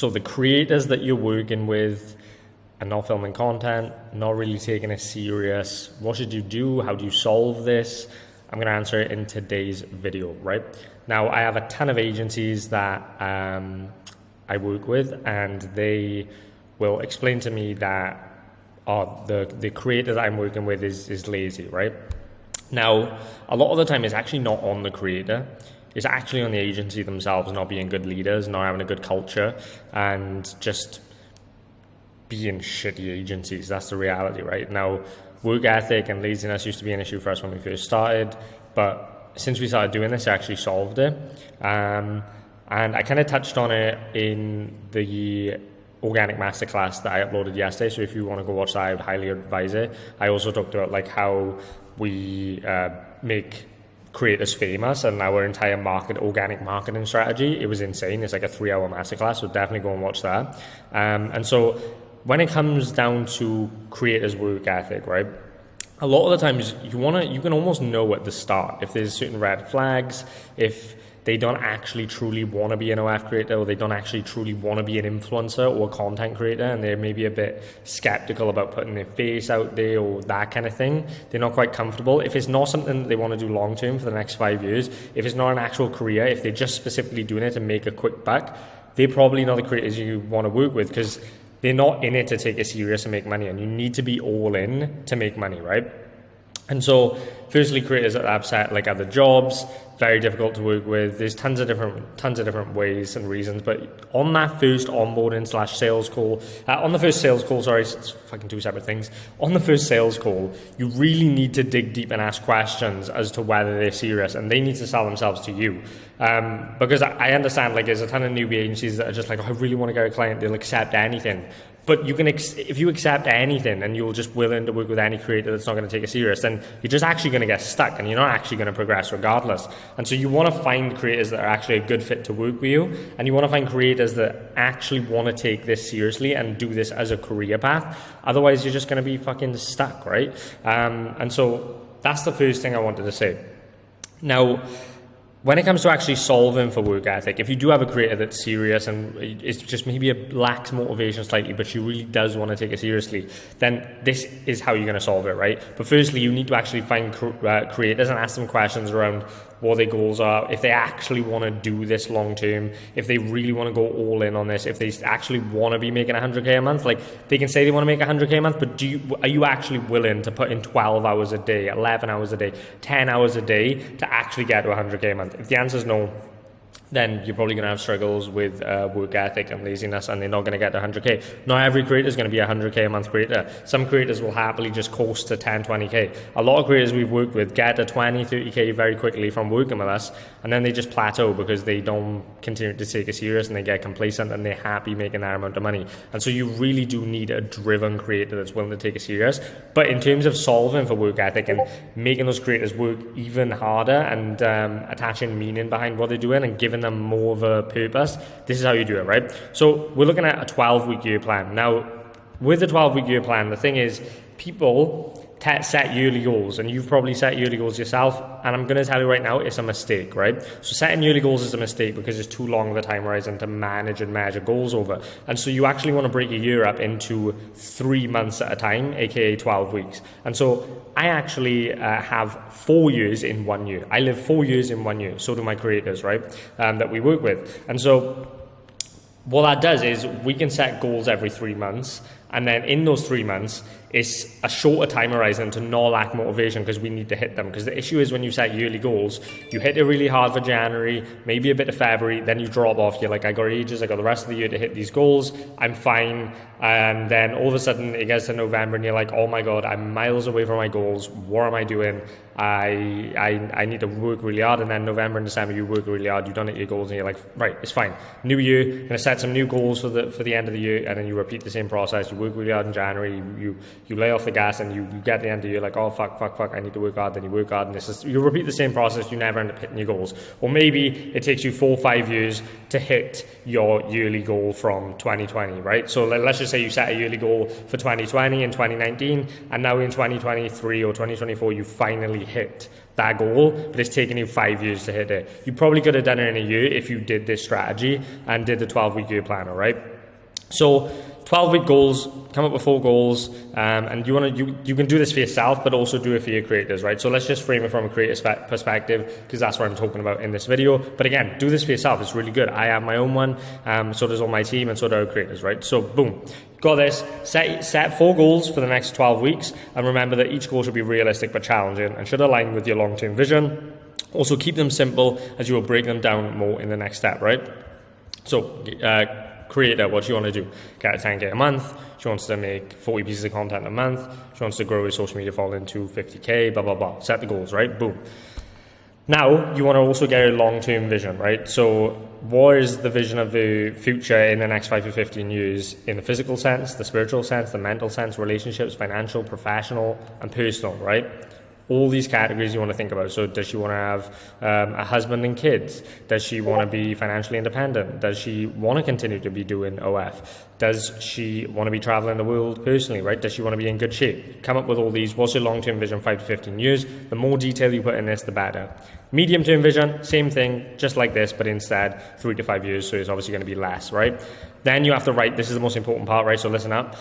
So the creators that you're working with are not filming content, not really taking it serious. What should you do? How do you solve this? I'm going to answer it in today's video, right? Now, I have a ton of agencies that I work with, and they will explain to me that the creator that I'm working with is lazy, right? Now, a lot of the time it's actually not on the creator. It's actually on the agency themselves not being good leaders, not having a good culture, and just being shitty agencies. That's the reality, right? Now, work ethic and laziness used to be an issue for us when we first started, but since we started doing this, I actually solved it. And I kind of touched on it in the organic masterclass that I uploaded yesterday. So if you want to go watch that, I would highly advise it. I also talked about like how we make creators famous and our entire organic marketing strategy. It was insane. It's like a 3-hour masterclass, so definitely go and watch that. And so when it comes down to creators' work ethic, right? A lot of the times you can almost know at the start if there's certain red flags, if they don't actually truly want to be an OF creator, or they don't actually truly want to be an influencer or a content creator, and they're maybe a bit skeptical about putting their face out there or that kind of thing. They're not quite comfortable. If it's not something that they want to do long term for the next 5 years, if it's not an actual career, if they're just specifically doing it to make a quick buck, they're probably not the creators you want to work with, because they're not in it to take it serious and make money, and you need to be all in to make money, right? And so, firstly, creators that have set like other jobs, very difficult to work with. There's tons of different ways and reasons. But on that first onboarding / sales call, on the first sales call, sorry, it's fucking two separate things. On the first sales call, you really need to dig deep and ask questions as to whether they're serious, and they need to sell themselves to you. Because I understand, like, there's a ton of newbie agencies that are just like, oh, I really want to get a client, they'll accept anything. But you can, if you accept anything and you're just willing to work with any creator that's not going to take it serious, then you're just actually going to get stuck and you're not actually going to progress regardless. And so you want to find creators that are actually a good fit to work with you, and you want to find creators that actually want to take this seriously and do this as a career path. Otherwise, you're just going to be fucking stuck, right? And so that's the first thing I wanted to say. Now, when it comes to actually solving for work ethic, if you do have a creator that's serious and it's just maybe lacks motivation slightly, but she really does want to take it seriously, then this is how you're going to solve it, right? But firstly, you need to actually find creators and ask them questions around what their goals are, if they actually want to do this long term, if they really want to go all in on this, if they actually want to be making 100K a month. Like, they can say they want to make 100K a month, but are you actually willing to put in 12 hours a day, 11 hours a day, 10 hours a day to actually get to 100K a month? If the answer is no, then you're probably going to have struggles with work ethic and laziness, and they're not going to get to 100K. Not every creator is going to be a 100K a month creator. Some creators will happily just coast to 10, 20K. A lot of creators we've worked with get to 20, 30K very quickly from working with us, and then they just plateau because they don't continue to take it serious and they get complacent and they're happy making that amount of money. And so you really do need a driven creator that's willing to take it serious. But in terms of solving for work ethic and making those creators work even harder and attaching meaning behind what they're doing and giving them more of a purpose, this is how you do it, right? So we're looking at a 12-week year plan. Now, with the 12-week year plan, the thing is, people set yearly goals, and you've probably set yearly goals yourself, and I'm going to tell you right now, it's a mistake, right? So setting yearly goals is a mistake because it's too long of a time horizon to manage and measure goals over. And so you actually want to break a year up into 3 months at a time, aka 12 weeks. And so I actually have 4 years in 1 year. I live 4 years in 1 year. So do my creators, right? That we work with. And so what that does is we can set goals every 3 months, and then in those 3 months, it's a shorter time horizon to not lack motivation because we need to hit them. Because the issue is when you set yearly goals, you hit it really hard for January, maybe a bit of February, then you drop off. You're like, I got ages, I got the rest of the year to hit these goals, I'm fine. And then all of a sudden it gets to November and you're like, oh my God, I'm miles away from my goals. What am I doing? I need to work really hard. And then November and December, you work really hard, you don't hit your goals, and you're like, right, it's fine. New year, I'm gonna set some new goals for the end of the year, and then you repeat the same process. You work really hard in January, you lay off the gas, and you get to the end of the year like, oh fuck, I need to work hard, then you work hard, and you repeat the same process, you never end up hitting your goals. Or maybe it takes you 4 or 5 years to hit your yearly goal from 2020, right? So let's just say you set a yearly goal for 2020 and 2019, and now in 2023 or 2024 you finally hit that goal, but it's taken you 5 years to hit it. You probably could have done it in a year if you did this strategy and did the 12-week year planner, right? So 12-week goals, come up with 4 goals, and you can do this for yourself, but also do it for your creators, right? So let's just frame it from a creator perspective, because that's what I'm talking about in this video. But again, do this for yourself. It's really good. I have my own one, so does all my team, and so do our creators, right? So boom, got this. Set 4 goals for the next 12 weeks, and remember that each goal should be realistic but challenging and should align with your long-term vision. Also keep them simple, as you will break them down more in the next step, right? So creator, what she want to do? Get a 10K a month. She wants to make 40 pieces of content a month. She wants to grow her social media following to 50K, blah, blah, blah. Set the goals, right? Boom. Now, you want to also get a long-term vision, right? So what is the vision of the future in the next 5 to 15 years in the physical sense, the spiritual sense, the mental sense, relationships, financial, professional, and personal, right? All these categories you want to think about. So does she want to have a husband and kids? Does she want to be financially independent? Does she want to continue to be doing OF? Does she want to be traveling the world personally, right? Does she want to be in good shape? Come up with all these. What's your long-term vision, 5 to 15 years? The more detail you put in this, the better. Medium-term vision, same thing, just like this, but instead 3 to 5 years, so it's obviously going to be less, right? Then you have to write, this is the most important part, right? So listen up.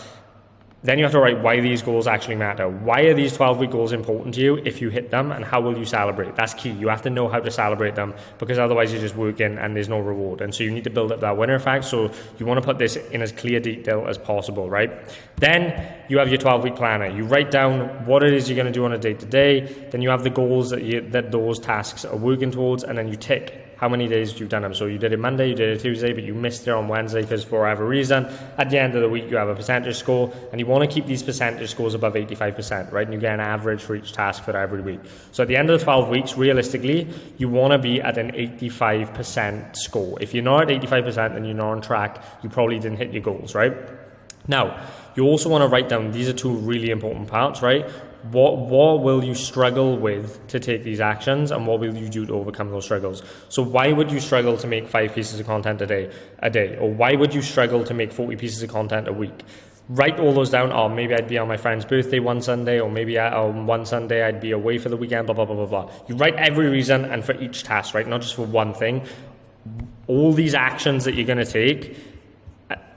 Then you have to write why these goals actually matter. Why are these 12-week goals important to you if you hit them, and how will you celebrate? That's key. You have to know how to celebrate them, because otherwise you're just working and there's no reward. And so you need to build up that winner effect. So you want to put this in as clear detail as possible, right? Then you have your 12-week planner. You write down what it is you're going to do on a day-to-day. Then you have the goals that those tasks are working towards, and then you tick how many days you've done them. So you did it Monday, you did it Tuesday, but you missed it on Wednesday because for whatever reason. At the end of the week, you have a percentage score, and you want to keep these percentage scores above 85%, right? And you get an average for each task for every week. So at the end of the 12 weeks, realistically, you want to be at an 85% score. If you're not at 85%, then you're not on track. You probably didn't hit your goals, right? Now, you also want to write down, these are 2 really important parts, right? What will you struggle with to take these actions, and what will you do to overcome those struggles? So why would you struggle to make 5 pieces of content a day? Or why would you struggle to make 40 pieces of content a week? Write all those down. Oh, maybe I'd be on my friend's birthday one Sunday, or maybe on one Sunday I'd be away for the weekend, blah, blah, blah, blah, blah. You write every reason, and for each task, right? Not just for one thing. All these actions that you're going to take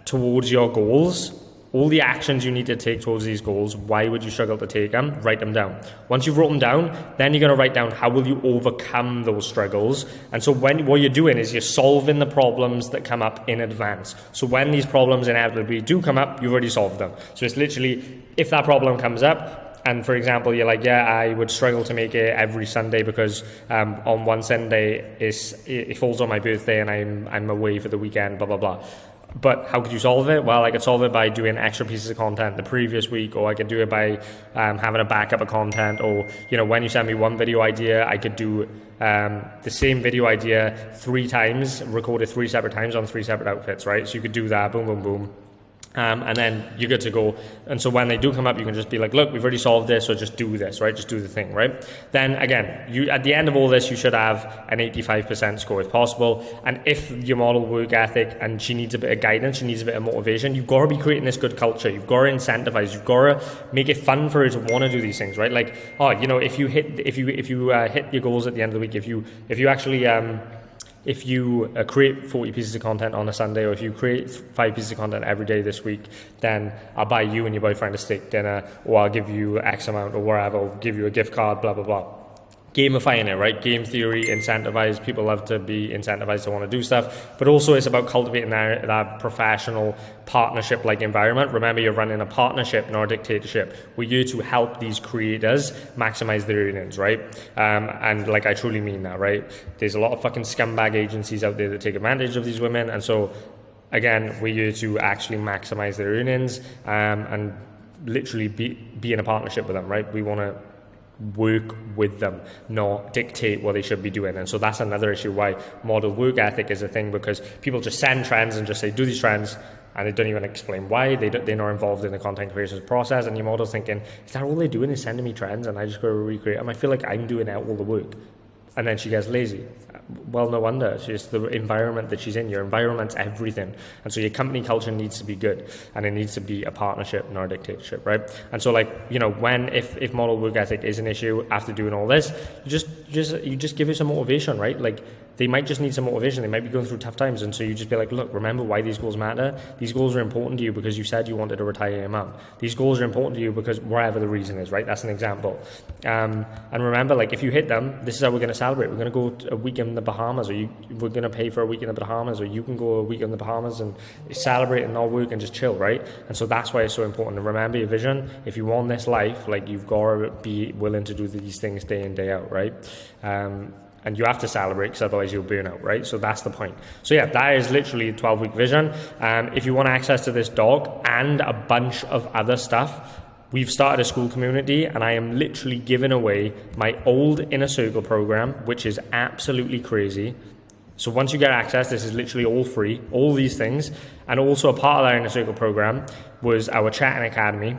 towards your goals, all the actions you need to take towards these goals, why would you struggle to take them? Write them down. Once you've written them down, then you're going to write down how will you overcome those struggles. And so what you're doing is you're solving the problems that come up in advance. So when these problems inevitably do come up, you've already solved them. So it's literally, if that problem comes up, and for example, you're like, yeah, I would struggle to make it every Sunday because on one Sunday it falls on my birthday and I'm away for the weekend, blah, blah, blah. But how could you solve it? Well, I could solve it by doing extra pieces of content the previous week, or I could do it by having a backup of content, or, you know, when you send me one video idea, I could do the same video idea 3 times, record it 3 separate times on 3 separate outfits, right? So you could do that, boom, boom, boom. And then you're good to go. And so when they do come up, you can just be like, look, we've already solved this, so just do this, right? Just do the thing, right? Then again, you at the end of all this, you should have an 85% score if possible. And if your model work ethic and she needs a bit of guidance, she needs a bit of motivation, you've got to be creating this good culture. You've got to incentivize. You've got to make it fun for her to want to do these things, right? Like, oh, you know, if you hit your goals at the end of the week, if you actually if you create 40 pieces of content on a Sunday, or if you create 5 pieces of content every day this week, then I'll buy you and your boyfriend a steak dinner, or I'll give you X amount, or whatever, I'll give you a gift card, blah, blah, blah. Gamifying it, right? Game theory, incentivize. People love to be incentivized to want to do stuff, but also it's about cultivating that professional partnership-like environment. Remember, you're running a partnership, not a dictatorship. We're here to help these creators maximize their earnings, right? And like, I truly mean that, right? There's a lot of fucking scumbag agencies out there that take advantage of these women, and so again, we're here to actually maximize their earnings and literally be in a partnership with them, right? We want to work with them, not dictate what they should be doing. And so that's another issue why model work ethic is a thing, because people just send trends and just say, do these trends, and they don't even explain why. They're not involved in the content creation process, and your model's thinking, is that all they're doing is sending me trends and I just go to recreate them? I feel like I'm doing all the work. And then she gets lazy. Well, no wonder. It's just the environment that she's in. Your environment's everything. And so your company culture needs to be good, and it needs to be a partnership, not a dictatorship, right? And so, like, you know, if model work ethic is an issue after doing all this, you just give her some motivation, right? Like, they might just need some motivation. They might be going through tough times. And so you just be like, look, remember why these goals matter. These goals are important to you because you said you wanted to retire your mum. These goals are important to you because wherever the reason is, right? That's an example. And remember, like, if you hit them, this is how we're going to celebrate. We're going to go a week in the Bahamas, or we're going to pay for a week in the Bahamas, or you can go a week in the Bahamas and celebrate and not work and just chill, right? And so that's why it's so important to remember your vision. If you want this life, like, you've got to be willing to do these things day in, day out, right? And you have to celebrate, because otherwise you'll burn out, right? So that's the point. So yeah, that is literally a 12-week vision. If you want access to this doc and a bunch of other stuff, we've started a Skool community, and I am literally giving away my old Inner Cirlce program, which is absolutely crazy. So once you get access, this is literally all free, all these things. And also a part of that Inner Cirlce program was our chatting academy.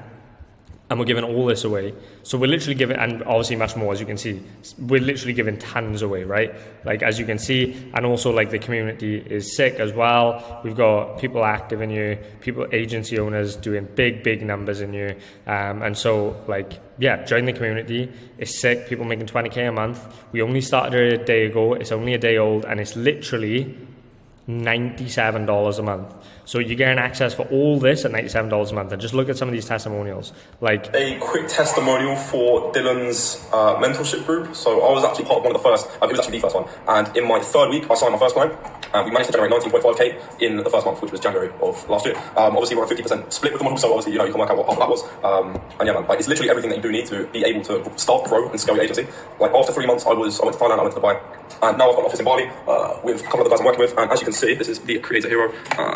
And we're giving all this away. So we're literally giving, and obviously much more, as you can see, we're literally giving tons away, right? Like, as you can see, and also, like, the community is sick as well. We've got people active in you, people, agency owners doing big numbers in you. And so, like, yeah, join the community. It's sick. People making 20K a month. We only started it a day ago. It's only a day old, and it's literally $97 a month. So you're getting access for all this at $97 a month. And just look at some of these testimonials. Like, a quick testimonial for Dylan's mentorship group. So I was actually part of one of the first, it was actually the first one. And in my third week, I signed my first client. We managed to generate 19.5K in the first month, which was January of last year. Obviously, we're a 50% split with the model, so obviously, you know, you can work out what part of that was. And yeah, man, like, it's literally everything that you do need to be able to start, grow, and scale your agency. Like, after 3 months, I went to Thailand, I went to Dubai, and now I've got an office in Bali with a couple of the guys I'm working with. And as you can see, this is the Creator Hero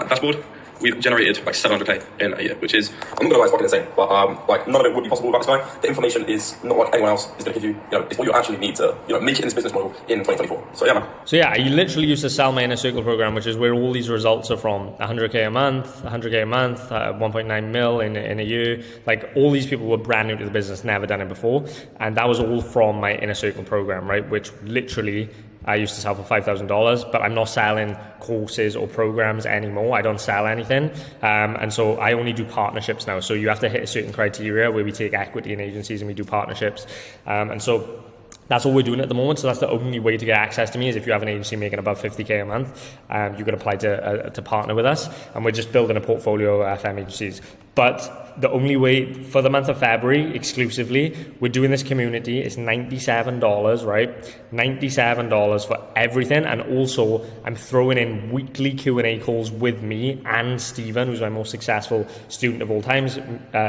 dashboard. We've generated like 700K in a year, which is, I'm not gonna lie, it's fucking insane, but like, none of it would be possible without this guy. The information is not like anyone else is gonna give you, you know, it's what you actually need to, you know, make it in this business model in 2024. So yeah, man. So yeah, I literally used to sell my Inner Cirlce program, which is where all these results are from. 100K a month, 100K a month, 1.9 mil in a year. Like, all these people were brand new to the business, never done it before. And that was all from my Inner Cirlce program, right? Which literally, I used to sell for $5,000, but I'm not selling courses or programs anymore. I don't sell anything. And so I only do partnerships now. So you have to hit a certain criteria where we take equity in agencies and we do partnerships. And so that's all we're doing at the moment. So that's the only way to get access to me, is if you have an agency making above 50K a month, you can apply to partner with us. And we're just building a portfolio of FM agencies. But the only way for the month of February exclusively, we're doing this community. It's $97, right? $97 for everything. And also, I'm throwing in weekly Q&A calls with me and Stephen, who's my most successful student of all times,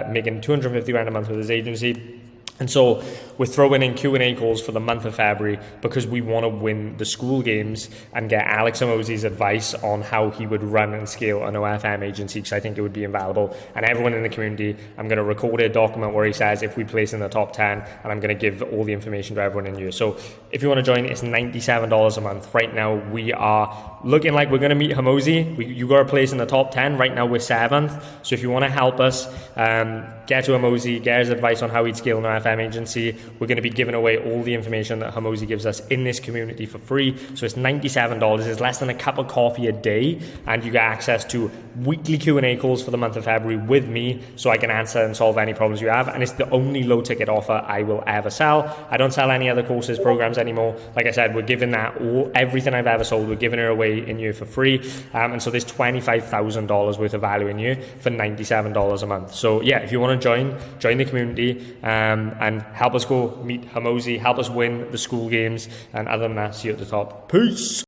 making 250 grand a month with his agency. And so we're throwing in Q&A calls for the month of February because we want to win the Skool games and get Alex Amosi's advice on how he would run and scale an OFM agency, because I think it would be invaluable. And everyone in the community, I'm going to record a document where he says if we place in the top 10, and I'm going to give all the information to everyone in you. So if you want to join, it's $97 a month. Right now, we are looking like we're going to meet Hamosi. You got a place in the top 10. Right now, we're 7th. So if you want to help us, get to Hamosi, get his advice on how he'd scale an OFM agency. We're going to be giving away all the information that Hamosi gives us in this community for free. So it's $97. It's less than a cup of coffee a day, and you get access to weekly Q&A calls for the month of February with me, so I can answer and solve any problems you have. And it's the only low ticket offer I will ever sell. I don't sell any other courses, programs anymore. Like I said, we're giving that everything I've ever sold, we're giving it away in you for free. And so there's $25,000 worth of value in you for $97 a month. So yeah, if you want to join the community, and help us go meet Hamosi, help us win the Skool games. And other than that, see you at the top. Peace.